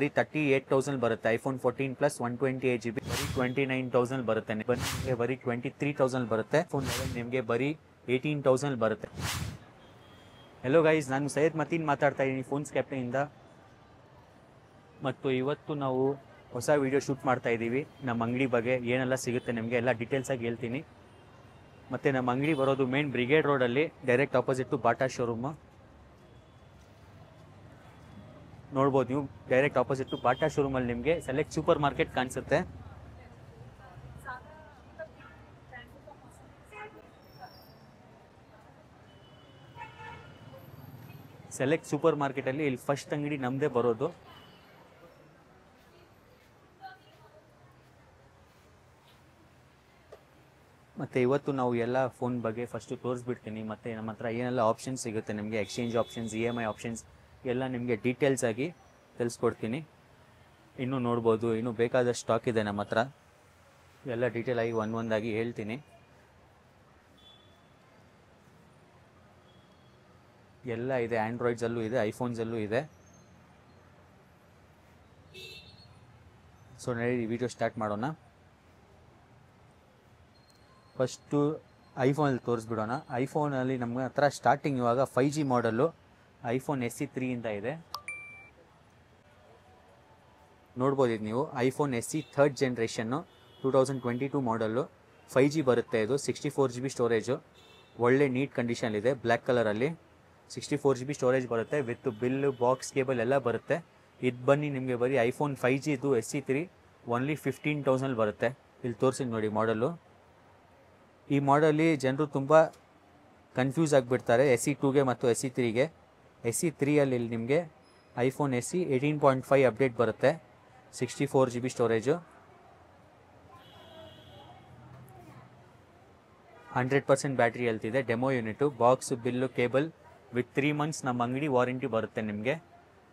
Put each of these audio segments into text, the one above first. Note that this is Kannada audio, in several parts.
ಬರೀ 38,000 ಬರುತ್ತೆ. ಐಫೋನ್ 14 ಪ್ಲಸ್ 128GB ಬರೀ 29,000 ಬರುತ್ತೆ. ನಿಮಗೆ ಬರೀ 23,000 ಬರುತ್ತೆ. ಐಫೋನ್ 11 ನಿಮಗೆ ಬರೀ 18,000 ಬರುತ್ತೆ. ಹೆಲೋ ಗೈಸ್, ನಾನು ಸೈಯದ್ ಮತೀನ್ ಮಾತಾಡ್ತಾ ಇದ್ದೀನಿ ಫೋನ್ಸ್ ಕ್ಯಾಪ್ಟನಿಂದ. ಮತ್ತು ಇವತ್ತು ನಾವು ಹೊಸ ವಿಡಿಯೋ ಶೂಟ್ ಮಾಡ್ತಾ ಇದ್ದೀವಿ. ನಮ್ಮ ಅಂಗಡಿ ಬಗ್ಗೆ ಏನೆಲ್ಲ ಸಿಗುತ್ತೆ ನಿಮಗೆ ಎಲ್ಲ ಡೀಟೇಲ್ಸ್ ಆಗಿ ಹೇಳ್ತೀನಿ. ಮತ್ತು ನಮ್ಮ ಅಂಗಡಿ ಬರೋದು ಮೇನ್ ಬ್ರಿಗೇಡ್ ರೋಡಲ್ಲಿ, direct opposite to Bata showroom. ನೋಡ್ಬೋದು ನೀವು, ಡೈರೆಕ್ಟ್ ಆಪೋಸಿಟ್ ಟು ಬಾಟಾ ಶೋರೂಮಲ್ಲಿ ನಿಮಗೆ ಸೆಲೆಕ್ಟ್ ಸೂಪರ್ ಮಾರ್ಕೆಟ್ ಕಾಣಿಸುತ್ತೆ. ಸೆಲೆಕ್ಟ್ ಸೂಪರ್ ಮಾರ್ಕೆಟಲ್ಲಿ ಇಲ್ಲಿ ಫಸ್ಟ್ ಅಂಗಡಿ ನಮ್ಮದೇ ಬರೋದು. ಮತ್ತು ಇವತ್ತು ನಾವು ಎಲ್ಲ ಫೋನ್ ಬಗ್ಗೆ ಫಸ್ಟು ತೋರಿಸ್ಬಿಡ್ತೀನಿ. ಮತ್ತು ನಮ್ಮ ಹತ್ರ ಏನೆಲ್ಲ ಆಪ್ಷನ್ಸ್ ಸಿಗುತ್ತೆ ನಿಮಗೆ, ಎಕ್ಸ್ಚೇಂಜ್ ಆಪ್ಷನ್ಸ್, EMI ಆಪ್ಷನ್ಸ್ ಎಲ್ಲ ನಿಮಗೆ ಡೀಟೇಲ್ಸ್ ಆಗಿ ತಿಳಿಸ್ಕೊಡ್ತೀನಿ. ಇನ್ನೂ ನೋಡ್ಬೋದು, ಇನ್ನೂ ಬೇಕಾದಷ್ಟು ಸ್ಟಾಕ್ ಇದೆ ನಮ್ಮ ಹತ್ರ. ಎಲ್ಲ ಡೀಟೇಲ್ ಆಗಿ ಒಂದೊಂದಾಗಿ ಹೇಳ್ತೀನಿ. ಎಲ್ಲ ಇದೆ, ಆ್ಯಂಡ್ರಾಯ್ಡ್ಸಲ್ಲೂ ಇದೆ, ಐಫೋನ್ಸಲ್ಲೂ ಇದೆ. ಸೊ ನಡಿ ವಿಡಿಯೋ ಸ್ಟಾರ್ಟ್ ಮಾಡೋಣ. ಫಸ್ಟು ಐಫೋನಲ್ಲಿ ತೋರಿಸ್ಬಿಡೋಣ. ಐಫೋನಲ್ಲಿ ನಮ್ಮ ಹತ್ರ ಸ್ಟಾರ್ಟಿಂಗ್ ಇವಾಗ 5G ಮಾಡಲ್ಲು ಐಫೋನ್ SE 3 ಇಂದ ಇದೆ. ನೋಡ್ಬೋದು ನೀವು, iPhone SE 3rd generation 2022 ಮಾಡಲ್ಲು 5G ಬರುತ್ತೆ. ಇದು 64GB ಸ್ಟೋರೇಜು, ಒಳ್ಳೆ ನೀಟ್ ಕಂಡೀಷನ್ ಇದೆ. ಬ್ಲ್ಯಾಕ್ ಕಲರಲ್ಲಿ 64GB ಸ್ಟೋರೇಜ್ ಬರುತ್ತೆ, ವಿತ್ ಬಿಲ್ಲು, ಬಾಕ್ಸ್, ಕೇಬಲ್ ಎಲ್ಲ ಬರುತ್ತೆ. ಇದು ಬನ್ನಿ ನಿಮಗೆ ಬರೀ ಐಫೋನ್ 5G ಇದು SE 3 ಓನ್ಲಿ 15,000 ಬರುತ್ತೆ. ಇಲ್ಲಿ ತೋರಿಸಿ ನೋಡಿ ಮಾಡಲು. ಈ ಮಾಡಲ್ಲಿ ಜನರು ತುಂಬ ಕನ್ಫ್ಯೂಸ್ ಆಗಿಬಿಡ್ತಾರೆ SE 2ಗೆ ಮತ್ತು SE 3ಗೆ. SE 3ಅಲ್ಲಿ ಇಲ್ಲಿ ನಿಮಗೆ ಐಫೋನ್ SE 18.5 ಅಪ್ಡೇಟ್ ಬರುತ್ತೆ, 64GB ಸ್ಟೋರೇಜು, 100% ಬ್ಯಾಟ್ರಿ ಹೆಲ್ತ್ ಇದೆ. Demo unit, box, bill, cable with 3 months ನಮ್ಮ ಅಂಗಡಿ ವಾರಂಟಿ ಬರುತ್ತೆ. ನಿಮಗೆ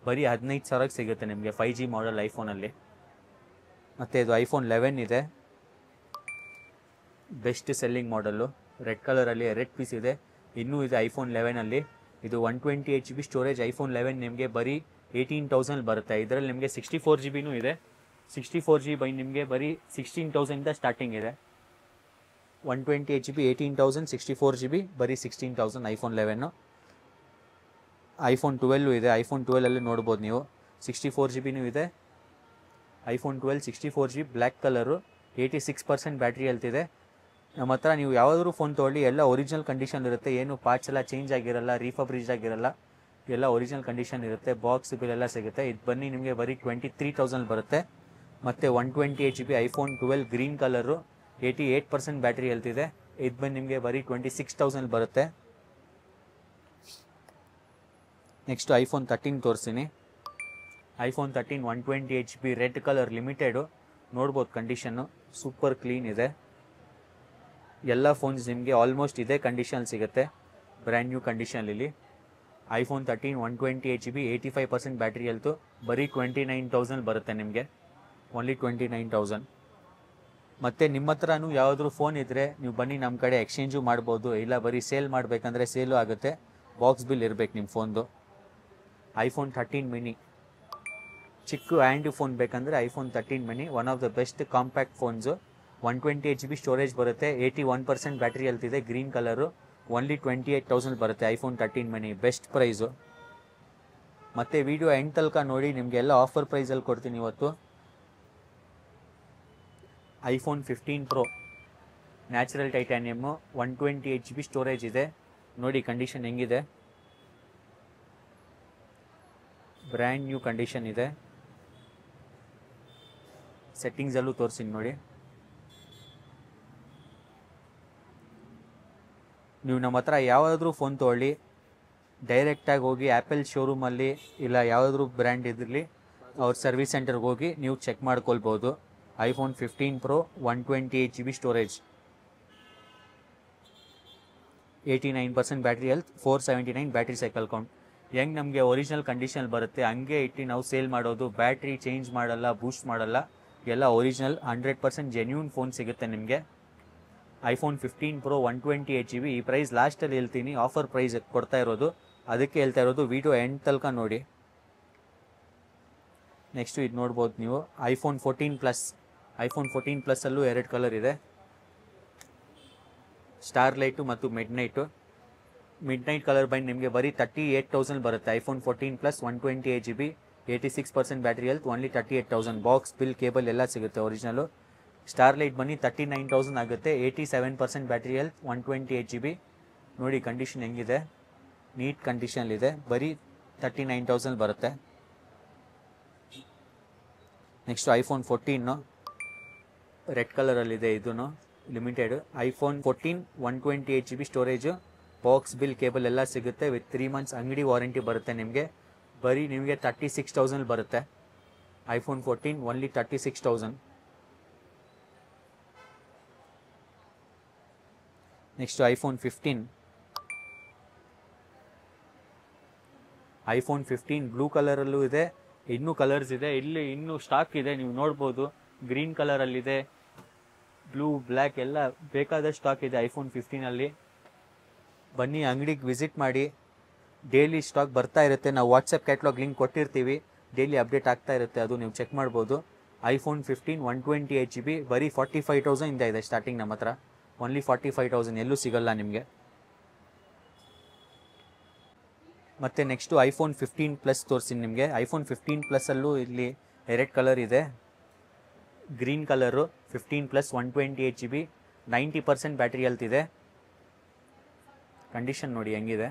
ಬರೀ 15,000ಕ್ಕೆ ಸಿಗುತ್ತೆ ನಿಮಗೆ 5G ಮಾಡಲ್ ಐಫೋನಲ್ಲಿ. ಮತ್ತು ಇದು ಐಫೋನ್ 11 ಇದೆ, ಬೆಸ್ಟ್ ಸೆಲ್ಲಿಂಗ್ ಮಾಡಲ್ಲು. ರೆಡ್ ಕಲರಲ್ಲಿ 2 ಪೀಸ್ ಇದೆ. ಇನ್ನೂ ಇದೆ ಐಫೋನ್ 11ಅಲ್ಲಿ. ಇದು 128GB ಸ್ಟೋರೇಜ್ ಐಫೋನ್ 11 ನಿಮಗೆ ಬರೀ 18,000 ಬರುತ್ತೆ. ಇದರಲ್ಲಿ ನಿಮಗೆ 64GBನೂ ಇದೆ. 64GB ನಿಮಗೆ ಬರೀ 16,000 ಸ್ಟಾರ್ಟಿಂಗ್ ಇದೆ. 128GB 18,000, 64GB ಬರೀ 16,000 ಐಫೋನ್ 11. ಐಫೋನ್ 12 ಇದೆ. ಐಫೋನ್ 12ಅಲ್ಲಿ ನೋಡ್ಬೋದು ನೀವು, 64GBನೂ ಇದೆ. IPhone 12 64GB black colour, 86% battery health ಇದೆ. ನಮ್ಮ ಹತ್ರ ನೀವು ಯಾವುದಾದ್ರೂ ಫೋನ್ ತೊಗೊಳ್ಳಿ, ಎಲ್ಲ ಒರಿಜಿನಲ್ ಕಂಡೀಷನ್ ಇರುತ್ತೆ. ಏನು ಪಾರ್ಟ್ಸ್ ಎಲ್ಲ ಚೇಂಜ್ ಆಗಿರಲ್ಲ, ರೀಫಬ್ರಿಜ್ ಆಗಿರಲ್ಲ, ಎಲ್ಲ ಒರಿಜಿನಲ್ ಕಂಡೀಷನ್ ಇರುತ್ತೆ. ಬಾಕ್ಸ್ ಬಿಲ್ ಎಲ್ಲ ಸಿಗುತ್ತೆ. ಇದು ಬನ್ನಿ ನಿಮಗೆ ಬರೀ 23,000 ಬರುತ್ತೆ. ಮತ್ತು 128GB iPhone 12 green colour, 88% battery health ಇದೆ. ಇದು ಬನ್ನಿ ನಿಮಗೆ ಬರೀ 26,000 ಬರುತ್ತೆ. ನೆಕ್ಸ್ಟ್ ಐಫೋನ್ 13 ತೋರಿಸ್ತೀನಿ. IPhone 13 128GB red colour limited, ನೋಡ್ಬೋದು ಕಂಡೀಷನ್ನು ಸೂಪರ್ ಕ್ಲೀನ್ ಇದೆ. ಎಲ್ಲ ಫೋನ್ಸ್ ನಿಮಗೆ ಆಲ್ಮೋಸ್ಟ್ ಇದೇ ಕಂಡೀಷನ್ ಸಿಗುತ್ತೆ, ಬ್ರ್ಯಾಂಡ್ ನ್ಯೂ ಕಂಡೀಷನಲ್ಲಿ. ಐಫೋನ್ 13 128GB 85% ಬ್ಯಾಟ್ರಿ ಹೆಲ್ತು, ಬರೀ 29,000 ಬರುತ್ತೆ ನಿಮಗೆ, ಓನ್ಲಿ 29,000. ಮತ್ತು ನಿಮ್ಮ ಹತ್ರನೂ ಯಾವುದಾದ್ರೂ ಫೋನ್ ಇದ್ದರೆ ನೀವು ಬನ್ನಿ, ನಮ್ಮ ಕಡೆ ಎಕ್ಸ್ಚೇಂಜು ಮಾಡ್ಬೋದು. ಇಲ್ಲ ಬರೀ ಸೇಲ್ ಮಾಡಬೇಕಂದ್ರೆ ಸೇಲು ಆಗುತ್ತೆ, ಬಾಕ್ಸ್ ಬಿಲ್ ಇರಬೇಕು ನಿಮ್ಮ ಫೋನ್ದು. ಐಫೋನ್ 13 ಮಿನಿ ಚಿಕ್ಕ ಹ್ಯಾಂಡ್ ಫೋನ್ ಬೇಕಂದರೆ iPhone 13 mini one of the best compact phones. 128GB storage ಬರುತ್ತೆ, 81% ಬ್ಯಾಟ್ರಿ ಹೆಲ್ತ್ ಇದೆ. ಗ್ರೀನ್ ಕಲರು, ಓನ್ಲಿ 28,000 ಬರುತ್ತೆ ಐಫೋನ್ 13 ಮಿನಿ, ಬೆಸ್ಟ್ ಪ್ರೈಸು. ಮತ್ತು ವಿಡಿಯೋ ಎಂಡ್ ತನಕ ನೋಡಿ, ನಿಮಗೆಲ್ಲ ಆಫರ್ ಪ್ರೈಸಲ್ಲಿ ಕೊಡ್ತೀನಿ ಇವತ್ತು. IPhone 15 Pro natural titanium, 128GB storage ಇದೆ. ನೋಡಿ ಕಂಡೀಷನ್ ಹೆಂಗಿದೆ, ಬ್ರ್ಯಾಂಡ್ ನ್ಯೂ ಕಂಡೀಷನ್ ಇದೆ. ಸೆಟ್ಟಿಂಗ್ಸಲ್ಲೂ ತೋರಿಸಿ ನೋಡಿ. ನೀವು ನಮ್ಮ ಹತ್ರ ಯಾವುದಾದ್ರೂ ಫೋನ್ ತೊಗೊಳ್ಳಿ, ಡೈರೆಕ್ಟಾಗಿ ಹೋಗಿ ಆ್ಯಪಲ್ ಶೋರೂಮಲ್ಲಿ ಇಲ್ಲ ಯಾವುದಾದ್ರೂ ಬ್ರ್ಯಾಂಡ್ ಇದಿರಲಿ ಅವ್ರ ಸರ್ವಿಸ್ ಸೆಂಟರ್ಗೆ ಹೋಗಿ ನೀವು ಚೆಕ್ ಮಾಡ್ಕೊಳ್ಬೋದು. IPhone 15 Pro 128GB storage, 89% battery health, 479 battery cycle count. ಹೆಂಗೆ ನಮಗೆ ಒರಿಜಿನಲ್ ಕಂಡೀಷನ್ ಬರುತ್ತೆ ಹಂಗೆ ಇಟ್ಟು ನಾವು ಸೇಲ್ ಮಾಡೋದು. ಬ್ಯಾಟ್ರಿ ಚೇಂಜ್ ಮಾಡಲ್ಲ, ಬೂಸ್ಟ್ ಮಾಡಲ್ಲ, ಎಲ್ಲ ಒರಿಜಿನಲ್ 100% ಜೆನ್ಯೂನ್ ಫೋನ್ ಸಿಗುತ್ತೆ ನಿಮಗೆ. ಐಫೋನ್ 15 Pro 128GB ಈ ಪ್ರೈಸ್ ಲಾಸ್ಟಲ್ಲಿ ಹೇಳ್ತೀನಿ, ಆಫರ್ ಪ್ರೈಸ್ ಕೊಡ್ತಾ ಇರೋದು, ಅದಕ್ಕೆ ಹೇಳ್ತಾ ಇರೋದು. ವಿಡಿಯೋ ಎಂಡ್ ತನಕ ನೋಡಿ. ನೆಕ್ಸ್ಟು ಇದು ನೋಡ್ಬೋದು ನೀವು ಐಫೋನ್ 14 ಪ್ಲಸ್. ಐಫೋನ್ 14 ಪ್ಲಸ್ಸಲ್ಲೂ 2 ಕಲರ್ ಇದೆ, ಸ್ಟಾರ್ ಲೈಟು ಮತ್ತು mid night. Mid night colour ಬಂದು ನಿಮಗೆ ಬರೀ 38,000 ಬರುತ್ತೆ. IPhone 14 plus 128 GB 86% battery health, only 38,000. Box bill cable ಎಲ್ಲ ಸಿಗುತ್ತೆ ಒರಿಜಿನಲು. ಸ್ಟಾರ್ ಲೈಟ್ ಬನ್ನಿ 39,000 ಆಗುತ್ತೆ, 87% ಬ್ಯಾಟ್ರಿ ಹೆಲ್ತ್, 128 GB. ನೋಡಿ ಕಂಡೀಷನ್ ಹೆಂಗಿದೆ, ನೀಟ್ ಕಂಡೀಷನಲ್ಲಿದೆ, ಬರೀ 39,000 ಬರುತ್ತೆ. ನೆಕ್ಸ್ಟು ಐಫೋನ್ 14 ರೆಡ್ ಕಲರಲ್ಲಿದೆ, ಇದೂ limited. IPhone 14 128 GB storage, box bill cable ಎಲ್ಲ ಸಿಗುತ್ತೆ, ವಿತ್ 3 months ಅಂಗಡಿ ವಾರಂಟಿ ಬರುತ್ತೆ ನಿಮಗೆ. ಬರೀ ನಿಮಗೆ 36,000 ಬರುತ್ತೆ. IPhone 14 only 36,000. Next iPhone 15. IPhone 15 blue ಕಲರಲ್ಲೂ ಇದೆ, ಇನ್ನೂ ಕಲರ್ಸ್ ಇದೆ, ಇಲ್ಲಿ ಇನ್ನೂ ಸ್ಟಾಕ್ ಇದೆ, ನೀವು ನೋಡ್ಬೋದು. ಗ್ರೀನ್ ಕಲರಲ್ಲಿದೆ, ಬ್ಲೂ, ಬ್ಲ್ಯಾಕ್ ಎಲ್ಲ ಬೇಕಾದಷ್ಟು ಸ್ಟಾಕ್ ಇದೆ ಐಫೋನ್ 15ಅಲ್ಲಿ. ಬನ್ನಿ ಅಂಗಡಿಗೆ ವಿಸಿಟ್ ಮಾಡಿ, ಡೈಲಿ ಸ್ಟಾಕ್ ಬರ್ತಾ ಇರುತ್ತೆ. ನಾವು ವಾಟ್ಸಪ್ ಕ್ಯಾಟ್ಲಾಗ್ ಲಿಂಕ್ ಕೊಟ್ಟಿರ್ತೀವಿ, ಡೈಲಿ ಅಪ್ಡೇಟ್ ಆಗ್ತಾ ಇರುತ್ತೆ, ಅದು ನೀವು ಚೆಕ್ ಮಾಡ್ಬೋದು. ಐಫೋನ್ 15 128 GB ಬರೀ 45,000 ಇಂದ ಇದೆ ಸ್ಟಾರ್ಟಿಂಗ್ ನಮ್ಮ ಹತ್ರ, ಓನ್ಲಿ 45,000, ಎಲ್ಲೂ ಸಿಗಲ್ಲ ನಿಮಗೆ. ಮತ್ತು ನೆಕ್ಸ್ಟು ಐಫೋನ್ 15 ಪ್ಲಸ್ ತೋರಿಸಿ ನಿಮಗೆ. ಐಫೋನ್ 15 ಪ್ಲಸ್ಸಲ್ಲೂ ಇಲ್ಲಿ 2 ಕಲರ್ ಇದೆ, green colour 15 plus 128 GB 90% battery health ಇದೆ. ಕಂಡೀಷನ್ ನೋಡಿ ಹೆಂಗಿದೆ,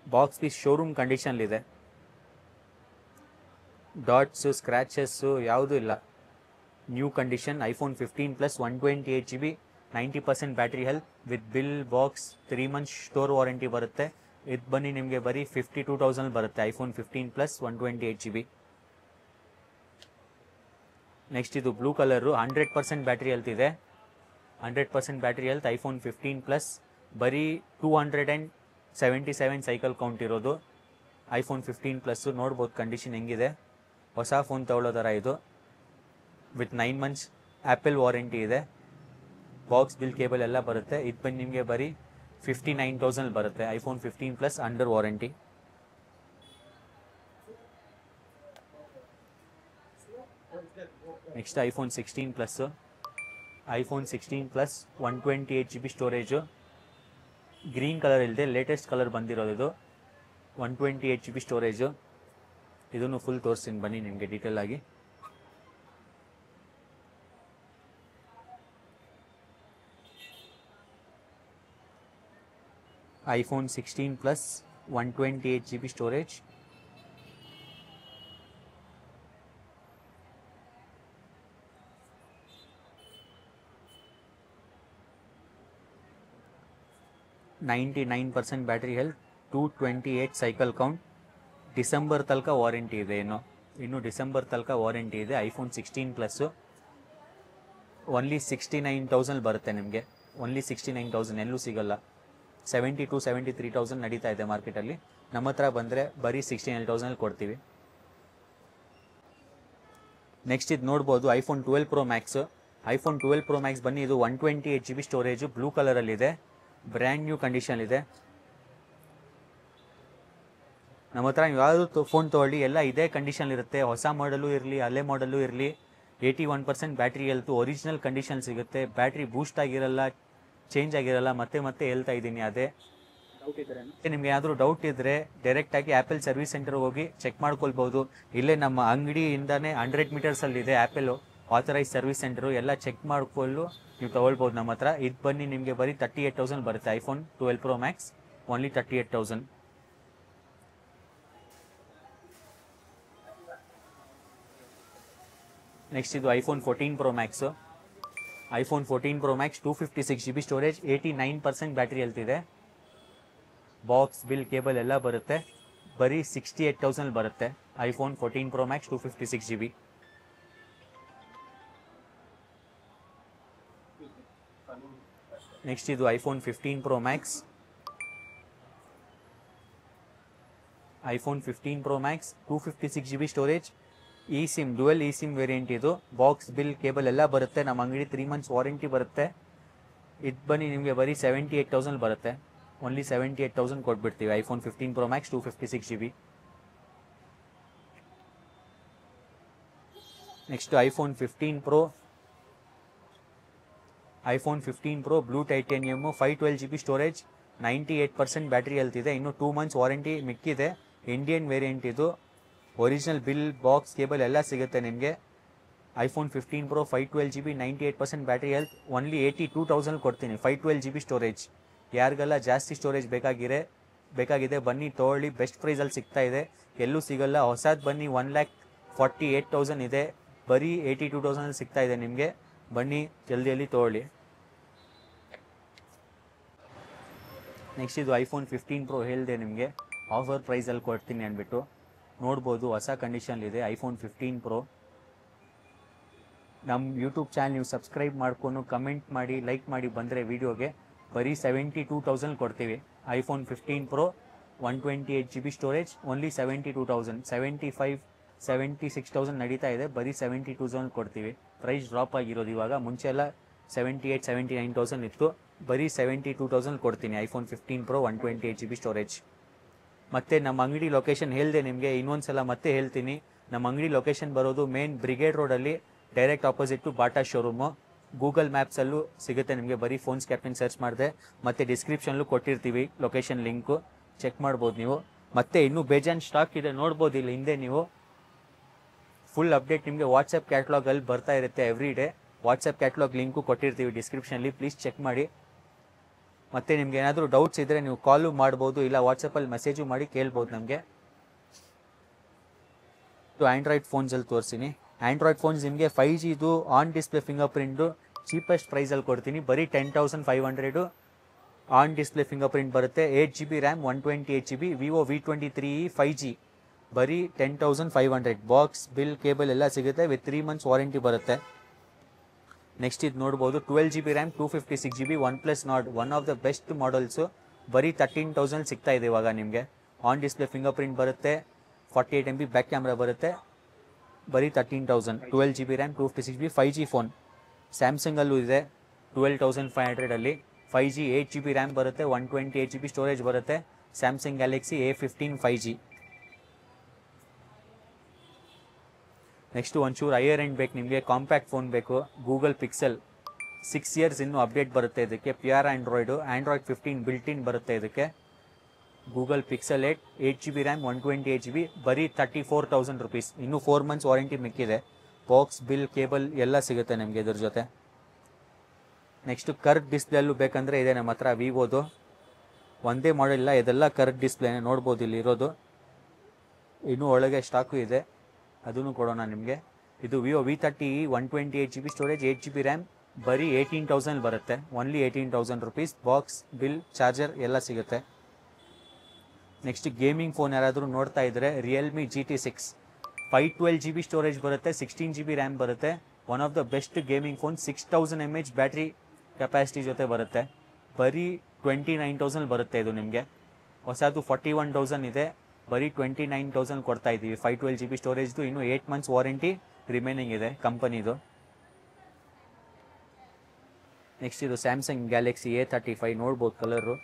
ಬಾಕ್ಸ್ ಪೀಸ್ ಶೋರೂಮ್ ಕಂಡೀಷನ್ಲಿದೆ, ಡಾಟ್ಸು ಸ್ಕ್ರ್ಯಾಚಸ್ಸು ಯಾವುದೂ ಇಲ್ಲ, new condition. IPhone 15 plus 128 GB 90% battery health, with bill, box, 3 months store warranty ಬರುತ್ತೆ. ಇದು ಬನ್ನಿ ನಿಮಗೆ ಬರೀ 52,000 ಬರುತ್ತೆ. IPhone 15 plus 128 GB. ನೆಕ್ಸ್ಟ್ ಇದು ಬ್ಲೂ ಕಲರು 100% ಬ್ಯಾಟ್ರಿ ಹೆಲ್ತ್ ಇದೆ, 100% ಬ್ಯಾಟ್ರಿ ಹೆಲ್ತ್. ಐಫೋನ್ 15 ಪ್ಲಸ್ ಬರೀ 277 ಸೈಕಲ್ ಕೌಂಟ್ ಇರೋದು. ಐಫೋನ್ 15 ಪ್ಲಸ್ಸು ನೋಡ್ಬೋದು ಕಂಡೀಷನ್ ಹೆಂಗಿದೆ, ಹೊಸ ಫೋನ್ ತಗೊಳ್ಳೋ ಥರ ಇದು, ವಿತ್ 9 months ಆ್ಯಪಲ್ ವಾರಂಟಿ ಇದೆ, ಬಾಕ್ಸ್ ಬಿಲ್ ಕೇಬಲ್ ಎಲ್ಲ ಬರುತ್ತೆ. ಇದು ಬಂದು ನಿಮಗೆ ಬರೀ 59,000 ಬರುತ್ತೆ. IPhone 15 plus under warranty. Next iPhone 16 plus. IPhone 16 plus 128 GB storage, green colour ಇಲ್ಲದೆ ಲೇಟೆಸ್ಟ್ ಕಲರ್ ಬಂದಿರೋದು ಇದು, 128 GB ಸ್ಟೋರೇಜು. ಇದನ್ನು ಫುಲ್ ತೋರಿಸ್ತೀನಿ ಬನ್ನಿ ನಿಮಗೆ ಡೀಟೇಲ್ ಆಗಿ. IPhone 16 plus 128 GB storage, $99% battery health, 228 cycle count. December ತನಕ ವಾರಂಟಿ ಇದೆ, ಇನ್ನು ಡಿಸೆಂಬರ್ ತನಕ ವಾರಂಟಿ ಇದೆ. ಐಫೋನ್ 16 ಪ್ಲಸ್ಸು ಓನ್ಲಿ 69,000 ಬರುತ್ತೆ ನಿಮಗೆ, ಓನ್ಲಿ 69,000, ಎಲ್ಲೂ ಸಿಗಲ್ಲ. 72,000-73,000 ನಡೀತಾ ಇದೆ ಮಾರ್ಕೆಟಲ್ಲಿ. ನಮ್ಮ ಹತ್ರ ಬಂದರೆ ಬರೀ 69,000 ಕೊಡ್ತೀವಿ. ನೆಕ್ಸ್ಟ್ ಇದು ನೋಡ್ಬೋದು iPhone 12 Pro Max. IPhone 12 Pro Max ಬನ್ನಿ, ಇದು 128 GB ಸ್ಟೋರೇಜು, ಬ್ಲೂ ಕಲರಲ್ಲಿದೆ, ಬ್ರ್ಯಾಂಡ್ ನ್ಯೂ ಕಂಡೀಷನ್ ಇದೆ. ನಮ್ಮ ಹತ್ರ ಯಾವುದು ಫೋನ್ ತೊಗೊಳ್ಳಿ ಎಲ್ಲ ಇದೇ ಕಂಡೀಷನ್ ಇರುತ್ತೆ, ಹೊಸ ಮಾಡಲು ಇರಲಿ ಹಳೆ ಮಾಡಲು ಇರಲಿ. 81% ಬ್ಯಾಟ್ರಿ ಹೆಲ್ತು, ಒರಿಜಿನಲ್ ಕಂಡೀಷನ್ ಸಿಗುತ್ತೆ, ಬ್ಯಾಟ್ರಿ ಬೂಸ್ಟ್ ಆಗಿರಲ್ಲ, ಚೇಂಜ್ ಆಗಿರಲ್ಲ. ಮತ್ತೆ ಹೇಳ್ತಾ ಇದ್ದೀನಿ, ಅದೇ ನಿಮ್ಗೆ ಏನಾದರೂ ಡೌಟ್ ಇದ್ದರೆ ಡೈರೆಕ್ಟಾಗಿ ಆ್ಯಪಲ್ ಸರ್ವಿಸ್ ಸೆಂಟರ್ಗೆ ಹೋಗಿ ಚೆಕ್ ಮಾಡ್ಕೊಳ್ಬೋದು. ಇಲ್ಲೇ ನಮ್ಮ ಅಂಗಡಿಯಿಂದನೇ 100 ಮೀಟರ್ಸಲ್ಲಿದೆ ಆ್ಯಪಲ್ ಆಥರೈಸ್ ಸರ್ವಿಸ್ ಸೆಂಟರು, ಎಲ್ಲ ಚೆಕ್ ಮಾಡ್ಕೊಳ್ಳು ನೀವು ತೊಗೊಳ್ಬೋದು ನಮ್ಮ ಹತ್ರ. ಇದು ಬನ್ನಿ ನಿಮಗೆ ಬರೀ 38,000 ಬರುತ್ತೆ. IPhone 12 Pro Max only 38,000. Next ಇದು iPhone 14 Pro Max. IPhone 14 Pro Max 256 GB storage, 89% battery health ಇದೆ, ಬಾಕ್ಸ್ ಬಿಲ್ ಕೇಬಲ್ ಎಲ್ಲ ಬರುತ್ತೆ, ಬರೀ 68,000 ಬರುತ್ತೆ. IPhone 14 Pro Max 256 GB. Next ಇದು iPhone 15 Pro Max. IPhone 15 Pro Max 256 GB storage, eSIM dual eSIM variant ಇದು, ಬಾಕ್ಸ್ ಬಿಲ್ ಕೇಬಲ್ ಎಲ್ಲ ಬರುತ್ತೆ, ನಮ್ಮ ಅಂಗಡಿ 3 months ವಾರಂಟಿ ಬರುತ್ತೆ. ಇದು ಬನ್ನಿ ನಿಮಗೆ ಬರೀ 78,000 ಬರುತ್ತೆ, ಓನ್ಲಿ 78,000 ಕೊಟ್ಬಿಡ್ತೀವಿ. IPhone 15 Pro Max 256 GB. Next iPhone 15 Pro blue titanium 512 GB storage 98% battery health ಇದೆ. ಇನ್ನು 2 months ವಾರಂಟಿ ಮಿಕ್ಕಿದೆ. ಇಂಡಿಯನ್ ವೇರಿಯಂಟ್ ಇದು. ಒರಿಜಿನಲ್ ಬಿಲ್ ಬಾಕ್ಸ್ ಕೇಬಲ್ ಎಲ್ಲ ಸಿಗುತ್ತೆ ನಿಮಗೆ. IPhone 15 Pro 512 GB 98% battery health only 82,000 ಕೊಡ್ತೀನಿ. 512 GB ಸ್ಟೋರೇಜ್. ಯಾರಿಗೆಲ್ಲ ಜಾಸ್ತಿ ಸ್ಟೋರೇಜ್ ಬೇಕಾಗಿದೆ ಬನ್ನಿ ತೊಗೊಳ್ಳಿ. ಬೆಸ್ಟ್ ಪ್ರೈಸಲ್ಲಿ ಸಿಗ್ತಾ ಇದೆ, ಎಲ್ಲೂ ಸಿಗಲ್ಲ. ಹೊಸದು ಬನ್ನಿ 1,48,000 ಇದೆ, ಬರೀ 82,000 ಸಿಗ್ತಾ ಇದೆ ನಿಮಗೆ. ಬನ್ನಿ ಜಲ್ದಿಯಲ್ಲಿ ತೊಗೊಳ್ಳಿ. ನೆಕ್ಸ್ಟ್ ಇದು ಐಫೋನ್ 15 Pro ಹೇಳಿದೆ ನಿಮಗೆ ಆಫರ್ ಪ್ರೈಸಲ್ಲಿ ಕೊಡ್ತೀನಿ ಅಂದ್ಬಿಟ್ಟು. ನೋಡ್ಬೋದು ಹೊಸ ಕಂಡೀಷನ್ಲಿದೆ ಐಫೋನ್ 15 Pro. ನಮ್ಮ ಯೂಟ್ಯೂಬ್ ಚಾನಲ್ ನೀವು ಸಬ್ಸ್ಕ್ರೈಬ್ ಮಾಡ್ಕೊಂಡು ಕಮೆಂಟ್ ಮಾಡಿ ಲೈಕ್ ಮಾಡಿ ಬಂದರೆ ವೀಡಿಯೋಗೆ ಬರೀ 72,000 ಕೊಡ್ತೀವಿ. IPhone 15 Pro 128 GB storage only 72,000. 76,000 ನಡೀತಾ ಇದೆ, ಬರೀ 72,000 ಕೊಡ್ತೀವಿ. ಪ್ರೈಸ್ ಡ್ರಾಪ್ ಆಗಿರೋದು ಇವಾಗ. ಮುಂಚೆ ಎಲ್ಲ 78,000-79,000 ಇತ್ತು, ಬರೀ 72,000 ಕೊಡ್ತೀನಿ. IPhone 15 Pro 128 GB storage. ಮತ್ತು ನಮ್ಮ ಅಂಗಡಿ ಲೊಕೇಶನ್ ಹೇಳಿದೆ ನಿಮಗೆ, ಇನ್ನೊಂದ್ಸಲ ಮತ್ತೆ ಹೇಳ್ತೀನಿ. ನಮ್ಮ ಅಂಗಡಿ ಲೊಕೇಶನ್ ಬರೋದು ಮೇನ್ ಬ್ರಿಗೇಡ್ ರೋಡಲ್ಲಿ, direct opposite Bata showroom. Google ಮ್ಯಾಪ್ಸಲ್ಲೂ ಸಿಗುತ್ತೆ ನಿಮಗೆ, ಬರೀ ಫೋನ್ಸ್ ಕ್ಯಾಪ್ಟನ್ ಸರ್ಚ್ ಮಾಡಿದೆ. ಮತ್ತು ಡಿಸ್ಕ್ರಿಪ್ಷನ್ಲೂ ಕೊಟ್ಟಿರ್ತೀವಿ ಲೊಕೇಶನ್ ಲಿಂಕು, ಚೆಕ್ ಮಾಡ್ಬೋದು ನೀವು. ಮತ್ತು ಇನ್ನೂ ಬೇಜಾನ್ ಸ್ಟಾಕ್ ಇದೆ, ನೋಡ್ಬೋದು ಇಲ್ಲಿ ಹಿಂದೆ ನೀವು. ಫುಲ್ ಅಪ್ಡೇಟ್ ನಿಮಗೆ ವಾಟ್ಸಪ್ ಕ್ಯಾಟ್ಲಾಗಲ್ಲಿ ಬರ್ತಾ ಇರುತ್ತೆ every day. WhatsApp catalogue link ಕೊಟ್ಟಿರ್ತೀವಿ ಡಿಸ್ಕ್ರಿಪ್ಷನಲ್ಲಿ, ಪ್ಲೀಸ್ ಚೆಕ್ ಮಾಡಿ. ಮತ್ತು ನಿಮ್ಗೆ ಏನಾದರೂ ಡೌಟ್ಸ್ ಇದ್ದರೆ ನೀವು ಕಾಲು ಮಾಡ್ಬೋದು, ಇಲ್ಲ ವಾಟ್ಸಪ್ಪಲ್ಲಿ ಮೆಸೇಜು ಮಾಡಿ ಕೇಳ್ಬೋದು ನಮಗೆ. ಆ್ಯಂಡ್ರಾಯ್ಡ್ ಫೋನ್ಸಲ್ಲಿ ತೋರಿಸ್ತೀನಿ. ಆ್ಯಂಡ್ರಾಯ್ಡ್ ಫೋನ್ಸ್ ನಿಮಗೆ 5Gದು on display fingerprint cheapest ಪ್ರೈಸಲ್ಲಿ ಕೊಡ್ತೀನಿ. ಬರೀ 10,500 ಆನ್ ಡಿಸ್ಪ್ಲೇ ಫಿಂಗರ್ ಪ್ರಿಂಟ್ ಬರುತ್ತೆ. 8GB RAM 128 GB Vivo V23 5G ಬರೀ 10,500. ಬಾಕ್ಸ್ ಬಿಲ್ ಕೇಬಲ್ ಎಲ್ಲ ಸಿಗುತ್ತೆ, ವಿತ್ 3 months ವಾರಂಟಿ ಬರುತ್ತೆ. ನೆಕ್ಸ್ಟ್ ಇದು ನೋಡ್ಬೋದು 12GB RAM 256 GB OnePlus Nord, one of the best models. ಬರೀ 13,000 ಸಿಗ್ತಾ ಇದೆ ಇವಾಗ ನಿಮಗೆ. ಆನ್ ಡಿಸ್ಪ್ಲೇ ಫಿಂಗರ್ ಪ್ರಿಂಟ್ ಬರುತ್ತೆ, 48 MB ಬ್ಯಾಕ್ ಕ್ಯಾಮ್ರಾ ಬರುತ್ತೆ, ಬರೀ 13,000. 12GB RAM 256 GB 5G phone. ಸ್ಯಾಮ್ಸಂಗಲ್ಲೂ ಇದೆ 12,500 5G 8GB ರ್ಯಾಮ್ ಬರುತ್ತೆ, 128 GB ಸ್ಟೋರೇಜ್ ಬರುತ್ತೆ. Samsung Galaxy A15 5G. Next ಒಂಚೂರು ಹೈಯರ್ ಎಂಡ್ ಬೇಕು ನಿಮಗೆ, ಕಾಂಪ್ಯಾಕ್ಟ್ ಫೋನ್ ಬೇಕು. ಗೂಗಲ್ ಪಿಕ್ಸೆಲ್ 6 years ಇನ್ನೂ ಅಪ್ಡೇಟ್ ಬರುತ್ತೆ ಇದಕ್ಕೆ. ಪ್ಯೂರ್ ಆ್ಯಂಡ್ರಾಯ್ಡ್ 15 ಬಿಲ್ಟಿನ್ ಬರುತ್ತೆ ಇದಕ್ಕೆ. Google pixel 8GB RAM 128 GB ಬರೀ 34,000 rupees. ಇನ್ನೂ 4 months ವಾರಂಟಿ ಮಿಕ್ಕಿದೆ. ಬಾಕ್ಸ್ ಬಿಲ್ ಕೇಬಲ್ ಎಲ್ಲ ಸಿಗುತ್ತೆ ನಿಮಗೆ ಇದ್ರ ಜೊತೆ. ನೆಕ್ಸ್ಟು ಕರ್ವ್ ಡಿಸ್ಪ್ಲೇಲ್ಲೂ ಬೇಕಂದರೆ ಇದೆ ನಮ್ಮ ಹತ್ರ ವಿವೋದು. ಒಂದೇ ಮಾಡೆಲ್ ಇಲ್ಲ, ಇದೆಲ್ಲ ಕರ್ವ್ ಡಿಸ್ಪ್ಲೇನೇ, ನೋಡ್ಬೋದು ಇಲ್ಲಿ ಇರೋದು. ಇನ್ನೂ ಒಳಗೆ ಸ್ಟಾಕು ಇದೆ, ಅದನ್ನು ಕೊಡೋಣ ನಿಮಗೆ. ಇದು Vivo V30 128 GB storage 8GB RAM ಬರೀ 18,000 ಬರುತ್ತೆ, only 18,000 rupees. Box bill charger ಎಲ್ಲ ಸಿಗುತ್ತೆ. ನೆಕ್ಸ್ಟ್ ಗೇಮಿಂಗ್ ಫೋನ್ ಯಾರಾದರೂ ನೋಡ್ತಾ ಇದ್ದರೆ ರಿಯಲ್ಮಿ GT6 512 GB ಸ್ಟೋರೇಜ್ ಬರುತ್ತೆ, 16GB ರ್ಯಾಮ್ ಬರುತ್ತೆ. One of the best gaming phone. 6,000 mAh battery capacity ಜೊತೆ ಬರುತ್ತೆ, ಬರೀ 29,000 ಬರುತ್ತೆ ಇದು ನಿಮಗೆ. ಹೊಸದು 41,000 ಇದೆ, ಬರೀ 29,000 ಕೊಡ್ತಾ ಇದ್ದೀವಿ. 512 GB ಸ್ಟೋರೇಜ್ದು, ಇನ್ನೂ 8 months ವಾರಂಟಿ ರಿಮೈನಿಂಗ್ ಇದೆ ಕಂಪನಿದು. ನೆಕ್ಸ್ಟ್ ಇದು ಸ್ಯಾಮ್ಸಂಗ್ ಗ್ಯಾಲಕ್ಸಿ A35 ನೋಡ್ಬೋದು ಕಲರು.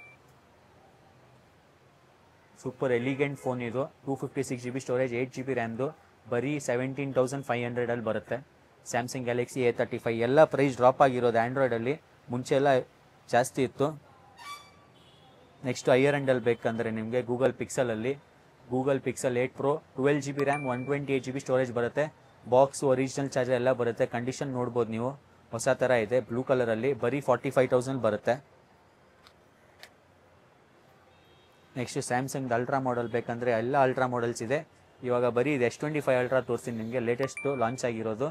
ಸೂಪರ್ ಎಲಿಗೆಂಟ್ ಫೋನ್ ಇದು. 256 GB ಸ್ಟೋರೇಜ್ 8GB ರ್ಯಾಮ್ದು ಬರೀ 17,500 ಬರುತ್ತೆ. ಸ್ಯಾಮ್ಸಂಗ್ ಗ್ಯಾಲಕ್ಸಿ A35 ಎಲ್ಲ ಪ್ರೈಸ್ ಡ್ರಾಪ್ ಆಗಿರೋದು ಆ್ಯಂಡ್ರಾಯ್ಡಲ್ಲಿ, ಮುಂಚೆ ಎಲ್ಲ ಜಾಸ್ತಿ ಇತ್ತು. ನೆಕ್ಸ್ಟ್ ಹೈಯರ್ ಎಂಡಲ್ಲಿ ಬೇಕಂದರೆ ನಿಮಗೆ ಗೂಗಲ್ ಪಿಕ್ಸಲಲ್ಲಿ Google Pixel 8 Pro 12GB RAM 128 GB storage ಬರುತ್ತೆ. ಬಾಕ್ಸು ಒರಿಜಿನಲ್ ಚಾರ್ಜರ್ ಎಲ್ಲ ಬರುತ್ತೆ. ಕಂಡೀಷನ್ ನೋಡ್ಬೋದು ನೀವು, ಹೊಸ ಥರ ಇದೆ ಬ್ಲೂ ಕಲರಲ್ಲಿ, ಬರೀ 45,000 ಬರುತ್ತೆ. ನೆಕ್ಸ್ಟ್ ಸ್ಯಾಮ್ಸಂಗ್ ಅಲ್ಟ್ರಾ ಮಾಡೆಲ್ ಬೇಕಂದರೆ ಎಲ್ಲ ಅಲ್ಟ್ರಾ ಮಾಡೆಲ್ಸ್ ಇದೆ. ಇವಾಗ ಬರೀ ಇದು S25 ಅಲ್ಟ್ರಾ ತೋರಿಸ್ತೀನಿ ನಿಮಗೆ, ಲೇಟೆಸ್ಟು ಲಾಂಚ್ ಆಗಿರೋದು.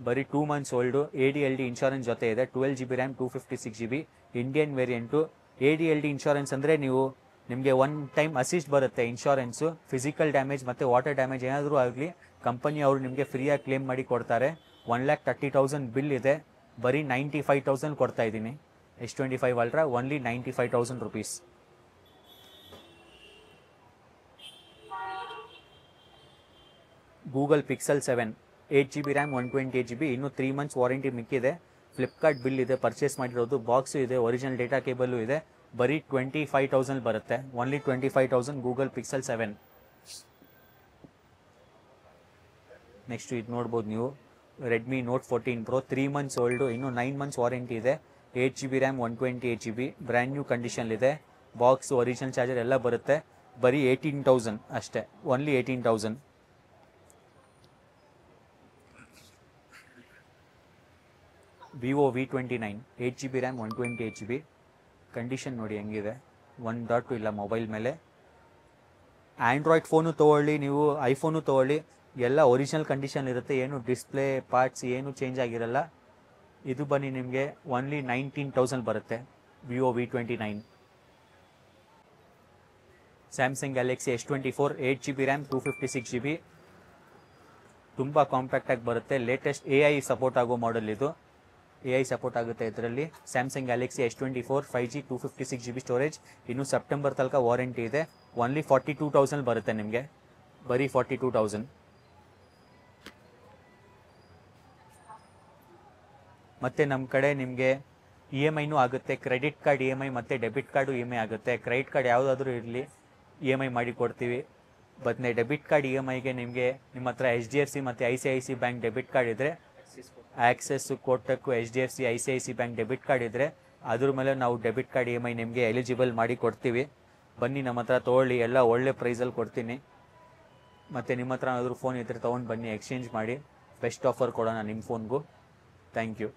ಬರೀ 2 months ಓಲ್ಡು, ADLD ಇನ್ಶೂರೆನ್ಸ್ ಜೊತೆ ಇದೆ. 12GB RAM 256 GB Indian variant. ADLD insurance ಅಂದರೆ ನಿಮಗೆ ಒನ್ ಟೈಮ್ ಅಸಿಸ್ಟ್ ಬರುತ್ತೆ ಇನ್ಶೂರೆನ್ಸು. ಫಿಸಿಕಲ್ ಡ್ಯಾಮೇಜ್ ಮತ್ತು ವಾಟರ್ ಡ್ಯಾಮೇಜ್ ಏನಾದರೂ ಆಗಲಿ ಕಂಪನಿ ಅವರು ನಿಮಗೆ ಫ್ರೀಯಾಗಿ ಕ್ಲೇಮ್ ಮಾಡಿ ಕೊಡ್ತಾರೆ. 1,30,000 ಬಿಲ್ ಇದೆ, ಬರೀ 95,000 ಕೊಡ್ತಾ ಇದ್ದೀನಿ. S25 ultra only 95,000 rupees. Google pixel 7 8GB RAM 128 GB, ಇನ್ನೂ 3 months ವಾರಂಟಿ ಮಿಕ್ಕಿದೆ. ಫ್ಲಿಪ್ಕಾರ್ಟ್ ಬಿಲ್ ಇದೆ, ಪರ್ಚೇಸ್ ಮಾಡಿರೋದು. ಬಾಕ್ಸು ಇದೆ, ಒರಿಜಿನಲ್ ಡೇಟಾ ಕೇಬಲ್ಲು ಇದೆ. ಬರೀ 25,000 ಬರುತ್ತೆ, ಓನ್ಲಿ 25,000 ಗೂಗಲ್ ಪಿಕ್ಸೆಲ್ 7. ನೆಕ್ಸ್ಟ್ ಇದು ನೋಡ್ಬೋದು ನೀವು, Redmi Note 14 Pro 3 months old, ಇನ್ನೂ 9 ಮಂತ್ಸ್ ವಾರಂಟಿ ಇದೆ. 8GB RAM 128GB brand new ಕಂಡೀಷನ್ಲಿದೆ. ಬಾಕ್ಸ್ ಒರಿಜಿನಲ್ ಚಾರ್ಜರ್ ಎಲ್ಲ ಬರುತ್ತೆ. ಬರೀ 18,000 ಅಷ್ಟೇ, only 18,000. Vivo V29 8GB RAM 128GB. Condition ನೋಡಿ ಹೆಂಗಿದೆ, 1 ಡಾಟು ಇಲ್ಲ ಮೊಬೈಲ್ ಮೇಲೆ. ಆ್ಯಂಡ್ರಾಯ್ಡ್ ಫೋನು ತೊಗೊಳ್ಳಿ, ನೀವು ಐಫೋನು ತೊಗೊಳ್ಳಿ, ಎಲ್ಲ ಒರಿಜಿನಲ್ ಕಂಡೀಷನ್ ಇರುತ್ತೆ. ಏನು ಡಿಸ್ಪ್ಲೇ ಪಾರ್ಟ್ಸ್ ಏನು ಚೇಂಜ್ ಆಗಿರಲ್ಲ. ಇದು ಬನ್ನಿ ನಿಮಗೆ ಓನ್ಲಿ 19,000 ಬರುತ್ತೆ. Vivo V29. Samsung Galaxy S24 8GB RAM 256GB. ತುಂಬ ಕಾಂಪ್ಯಾಕ್ಟಾಗಿ ಬರುತ್ತೆ. ಲೇಟೆಸ್ಟ್ AI ಸಪೋರ್ಟ್ ಆಗೋ ಮಾಡೆಲ್ ಇದು. AI ಸಪೋರ್ಟ್ ಆಗುತ್ತೆ ಇದರಲ್ಲಿ. Samsung Galaxy S24 5G 256GB storage. ಇನ್ನು ಸೆಪ್ಟೆಂಬರ್ ತನಕ ವಾರಂಟಿ ಇದೆ. ಓನ್ಲಿ 42,000 ಬರುತ್ತೆ ನಿಮಗೆ, ಬರೀ 42,000. ಮತ್ತು ನಮ್ಮ ಕಡೆ ನಿಮಗೆ EMIನೂ ಆಗುತ್ತೆ. ಕ್ರೆಡಿಟ್ ಕಾರ್ಡ್ EMI ಮತ್ತು ಡೆಬಿಟ್ ಕಾರ್ಡು EMI ಆಗುತ್ತೆ. ಕ್ರೆಡಿಟ್ ಕಾರ್ಡ್ ಯಾವುದಾದ್ರೂ ಇರಲಿ EMI ಮಾಡಿ ಕೊಡ್ತೀವಿ. ಮತ್ತು ಡೆಬಿಟ್ ಕಾರ್ಡ್ EMIಗೆ ನಿಮಗೆ ನಿಮ್ಮ ಹತ್ರ HDFC ಮತ್ತು ICIC ಬ್ಯಾಂಕ್ ಡೆಬಿಟ್ ಕಾರ್ಡ್ ಇದ್ದರೆ, access, Kotak, HDFC, ICIC bank debit card ಇದ್ದರೆ ಅದ್ರ ಮೇಲೆ ನಾವು ಡೆಬಿಟ್ ಕಾರ್ಡ್ EMI ನಿಮಗೆ ಎಲಿಜಿಬಲ್ ಮಾಡಿ ಕೊಡ್ತೀವಿ. ಬನ್ನಿ ನಮ್ಮ ಹತ್ರ ತೊಗೊಳ್ಳಿ, ಎಲ್ಲ ಒಳ್ಳೆ ಪ್ರೈಸಲ್ಲಿ ಕೊಡ್ತೀನಿ. ಮತ್ತು ನಿಮ್ಮ ಹತ್ರ ಏನಾದರೂ ಫೋನ್ ಇದ್ದರೆ ತೊಗೊಂಡು ಬನ್ನಿ, ಎಕ್ಸ್ಚೇಂಜ್ ಮಾಡಿ, ಬೆಸ್ಟ್ ಆಫರ್ ಕೊಡೋಣ ನಿಮ್ಮ ಫೋನ್ಗೂ. Thank you.